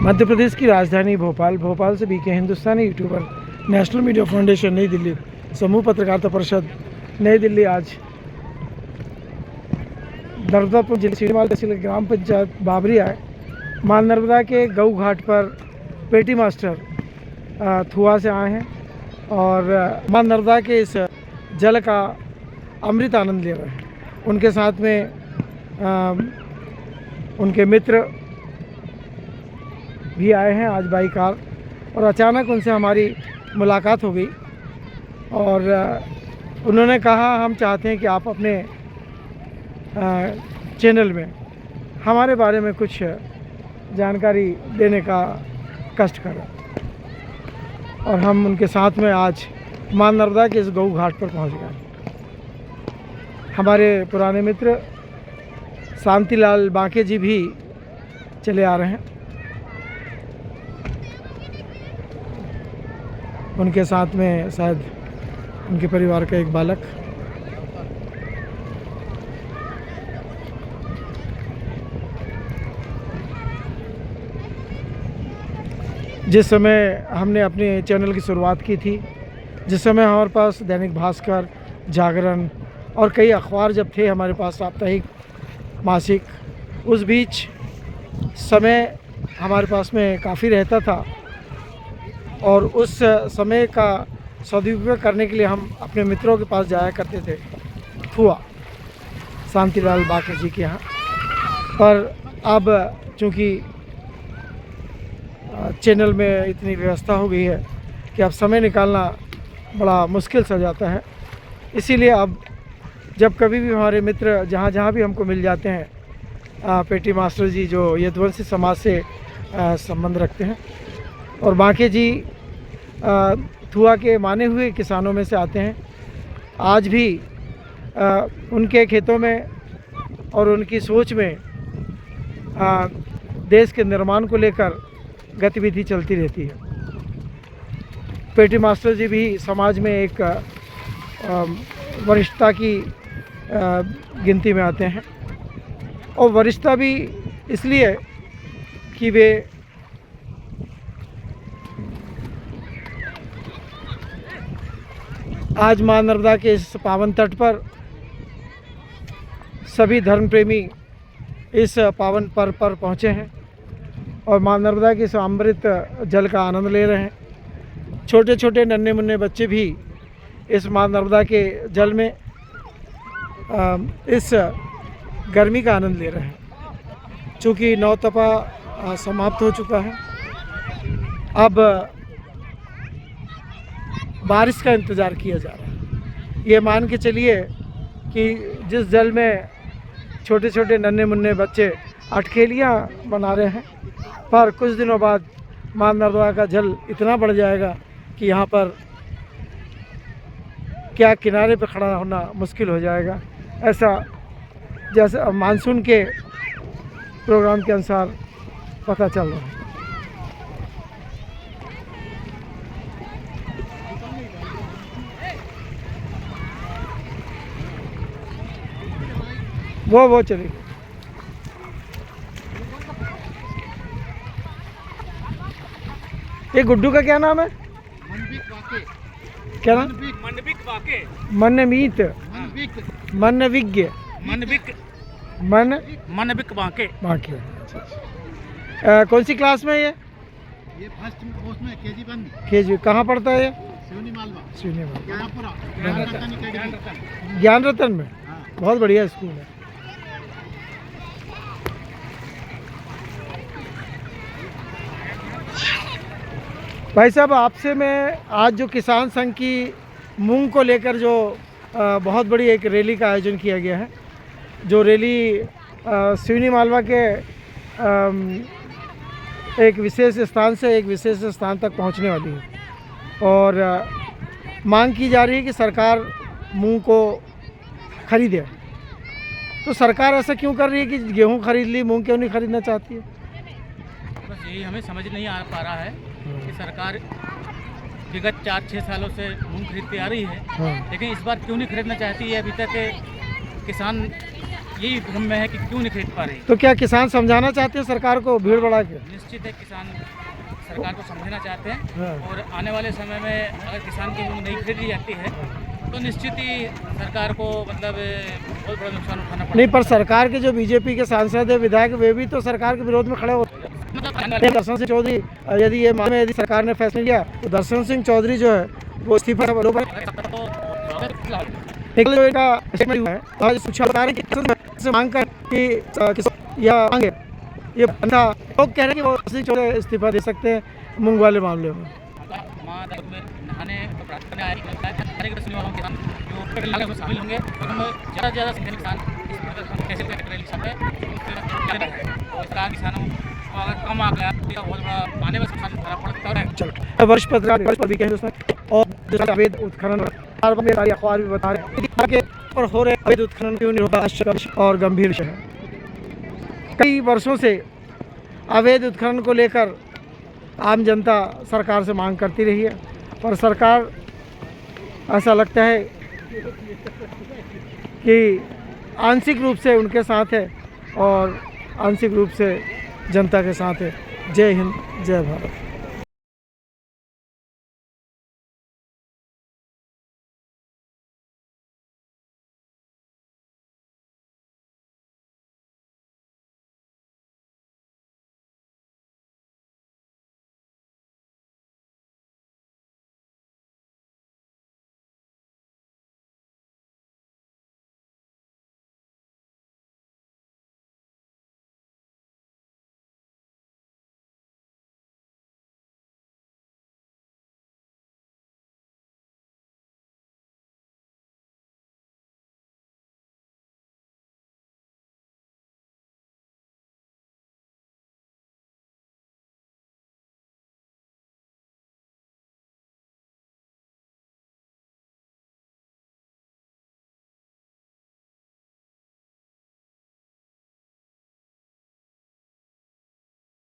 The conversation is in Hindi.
मध्य प्रदेश की राजधानी भोपाल से बीके हिंदुस्तानी यूट्यूबर नेशनल मीडिया फाउंडेशन नई दिल्ली समूह पत्रकारिता परिषद नई दिल्ली आज नर्मदापुर जिले श्रीमाल तहसील ग्राम पंचायत बाबरी आए। मां नर्मदा के गऊ घाट पर पेटी मास्टर थुआ से आए हैं और मां नर्मदा के इस जल का अमृत आनंद ले रहे हैं। उनके साथ में उनके मित्र भी आए हैं आज बाई कार, और अचानक उनसे हमारी मुलाकात हो गई और उन्होंने कहा हम चाहते हैं कि आप अपने चैनल में हमारे बारे में कुछ जानकारी देने का कष्ट करें। और हम उनके साथ में आज मां नर्मदा के इस गऊ घाट पर पहुंच गए। हमारे पुराने मित्र शांतिलाल बांके जी भी चले आ रहे हैं। उनके साथ में शायद उनके परिवार का एक बालक। जिस समय हमने अपने चैनल की शुरुआत की थी, जिस समय हमारे पास दैनिक भास्कर, जागरण और कई अखबार जब थे हमारे पास, साप्ताहिक, मासिक, उस बीच समय हमारे पास में काफ़ी रहता था और उस समय का सदुपयोग करने के लिए हम अपने मित्रों के पास जाया करते थे, थुआ शांतिलाल बांके जी के यहाँ। पर अब चूँकि चैनल में इतनी व्यवस्था हो गई है कि अब समय निकालना बड़ा मुश्किल सा जाता है। इसीलिए अब जब कभी भी हमारे मित्र जहाँ जहाँ भी हमको मिल जाते हैं, पेटी मास्टर जी जो यदुवंशी समाज से संबंध रखते हैं, और बांके जी थुआ के माने हुए किसानों में से आते हैं। आज भी उनके खेतों में और उनकी सोच में देश के निर्माण को लेकर गतिविधि चलती रहती है। पेटी मास्टर जी भी समाज में एक वरिष्ठता की गिनती में आते हैं, और वरिष्ठता भी इसलिए कि वे आज मां नर्मदा के इस पावन तट पर सभी धर्म प्रेमी इस पावन पर्व पर पहुँचे हैं और मां नर्मदा के इस अमृत जल का आनंद ले रहे हैं। छोटे छोटे नन्हे मुन्ने बच्चे भी इस मां नर्मदा के जल में इस गर्मी का आनंद ले रहे हैं। चूँकि नौतपा समाप्त हो चुका है, अब बारिश का इंतज़ार किया जा रहा है। ये मान के चलिए कि जिस जल में छोटे छोटे नन्हे मुन्ने बच्चे अटखेलियाँ बना रहे हैं, पर कुछ दिनों बाद मां नर्मदा का जल इतना बढ़ जाएगा कि यहाँ पर क्या किनारे पर खड़ा होना मुश्किल हो जाएगा। ऐसा जैसे मानसून के प्रोग्राम के अनुसार पता चल रहा है। वो चलिए। ये गुड्डू का क्या नाम है? क्या नाम? मनमीत मनविज्ञ मनविक बांके। कौन सी क्लास में ये फर्स्ट कोर्स में केजी। कहाँ पढ़ता है ये? सिवनी मालवा। ज्ञान रतन में। बहुत बढ़िया स्कूल है। भाई साहब, आपसे मैं आज जो किसान संघ की मूंग को लेकर जो बहुत बड़ी एक रैली का आयोजन किया गया है, जो रैली सिवनी मालवा के एक विशेष स्थान से एक विशेष स्थान तक पहुंचने वाली है, और मांग की जा रही है कि सरकार मूंग को खरीदे। तो सरकार ऐसा क्यों कर रही है कि गेहूं खरीद ली, मूंग क्यों नहीं खरीदना चाहती है? बस यही हमें समझ नहीं आ पा रहा है कि सरकार विगत 4-6 सालों से मूंग खरीदती आ रही है, लेकिन इस बार क्यों नहीं खरीदना चाहती है। अभी तक किसान यही भ्रम में है कि क्यों नहीं खरीद पा रही। तो क्या किसान समझाना चाहते हैं सरकार को भीड़ बढ़ा के? निश्चित है किसान सरकार को समझना चाहते हैं हाँ। और आने वाले समय में अगर किसान की मूंग नहीं खरीदी जाती है तो निश्चित ही सरकार को मतलब बहुत बड़ा नुकसान उठाना नहीं, पड़ेगा। पर सरकार के जो बीजेपी के सांसद है, विधायक, वे भी तो सरकार के विरोध में खड़े होते हैं। दर्शन सिंह चौधरी, यदि ये मामले में यदि सरकार ने फैसला लिया तो दर्शन सिंह चौधरी जो है वो इस्तीफा निकले जो इनका स्टेटमेंट हुआ है, आज पूछा बता रहे हैं कि से मांग कर कि या मांगे ये बंदा, लोग कह रहे हैं कि वो सिंह चौधरी इस्तीफा दे सकते हैं मूंग वाले मामले में। नहाने प्रार्थना आए जो शामिल होंगे ज़्यादा से ज़्यादा किसान कैसे इसका किसानों को अगर कम आ गया तो बहुत बड़ा आने वाले नुकसान खराब पड़ता है। चलो वर्ष पर भी कहें दोस्तों, और अवैध उत्खनन सारी अखबार भी बता रहे हैं कि पर हो रहे अवैध उत्खनन क्यों नहीं होगा, आश्चर्य और गंभीर विषय है। कई वर्षों से अवैध उत्खनन को लेकर आम जनता सरकार से मांग करती रही है, पर सरकार ऐसा लगता है कि आंशिक रूप से उनके साथ है और आंशिक रूप से जनता के साथ है। जय हिंद, जय भारत।